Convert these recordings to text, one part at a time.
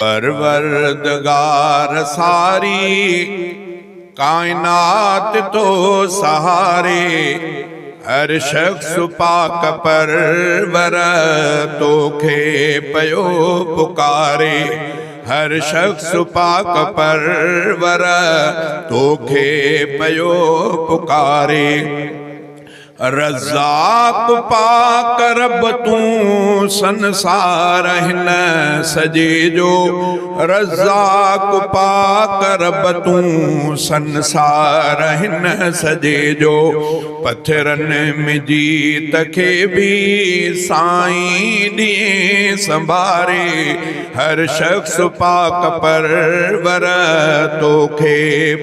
परवरदिगार सारी कायनात तो सहारे, हर शख्स पाक परवर तोखे पयो पुकारे। हर शख्स पाक परवर तोखे पयो पुकारे। रज़ाक पाक रब तू संसार हिन सजे जो। रज़ाक पाक रब तू संसार हिन सजे जो। पत्थरनि में जीत खे भी साईं ॾिए संभारे। हर शख्स पाक परवर तोखे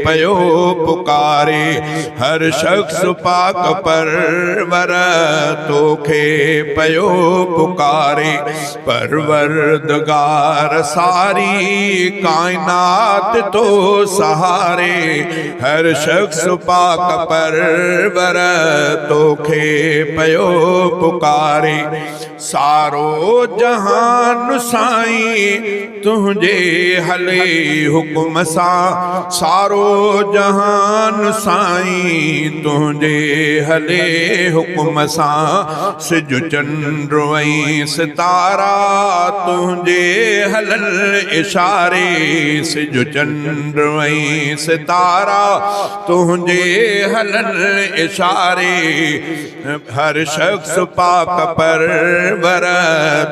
पयो पुकारे। हर शख्स पाक परवर तोखे पयो पुकारे। परवरदिगार सारी कायनात तो सहारे। हर शख्स पाक परवर तोखे पयो पुकारे। सारो जहान साईं तुंहिंजे हले हुकुम सां। सारो जहान साईं तुंहिंजे हले हुकुम सां। सिज चंड ऐं सितारा तुंहिंजे हलल इशारे। सिज चंड ऐं सितारा तुंहिंजे हलल इशारे। हर शख्स पाक परवर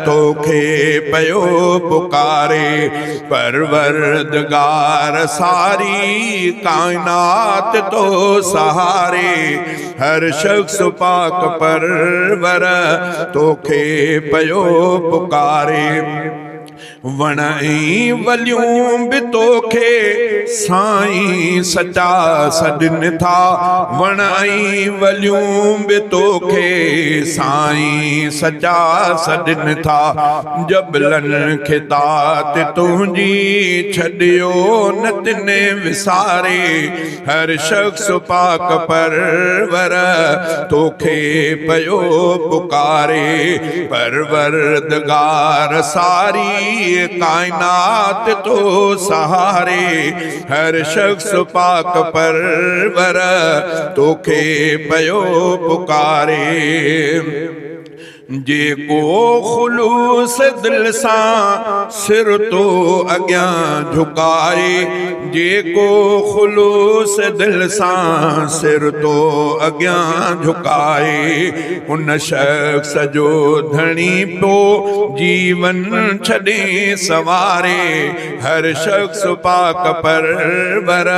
तोखे पयो पुकारे। परवरदिगार सारी कायनात तो सहारे। हर शख्स पाक परवर तोखे पयो पुकारे। वण ऐं वलियूं बि तोखे साईं सचा सॾनि था। वण ऐं वलियूं बि तोखे साईं सचा सॾनि था। जबलनि खे तात तुंहिंजी छॾियो न तिने विसारे। हर शख्स पाक परवर तोखे पयो पुकारे। परवरदिगार सारी कायनात तो सहारे। हर शख्स पाक परवर तोखे पयो पुकारे। जेको खुलूस दिल सां सिर तो अॻियां झुकाए। जेको खुलूस दिल सां सिर तो अॻियां झुकाए। उन शख्स जो धणी पो जीवन छॾे सवारे। हर शख्स पाक परवर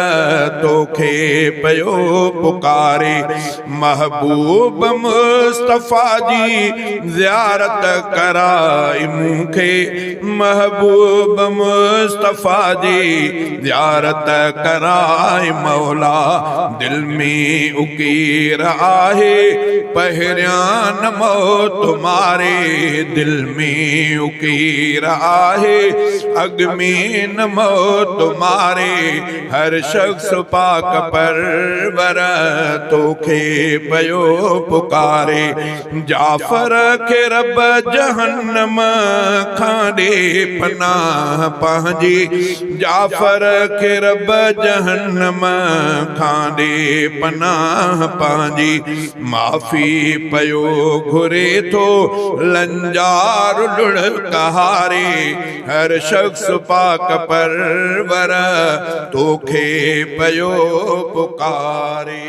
तोखे पयो पुकारे। महबूब मुस्तफ़ा जी ज़ियारत कराई मूंखे। महबूब मुस्तफ़ा जी ज़ियारत कराई मौला। दिल में उकीर आहे पहिरियां न मौत मारे। दिल में उकीर आहे अॻ में न मौत मारे। हर शख्स पाक परवर तोखे पयो पुकारे। जाफ़र खे रब जहन्नम खां ॾे पनाह पंहिंजी। जाफ़र खे रब जहन्नम खां ॾे पनाह पंहिंजी। माफ़ी पयो घुरे थो लंजार लुढ़कहारे। हर शख्स पाक परवर तोखे पयो पुकारे।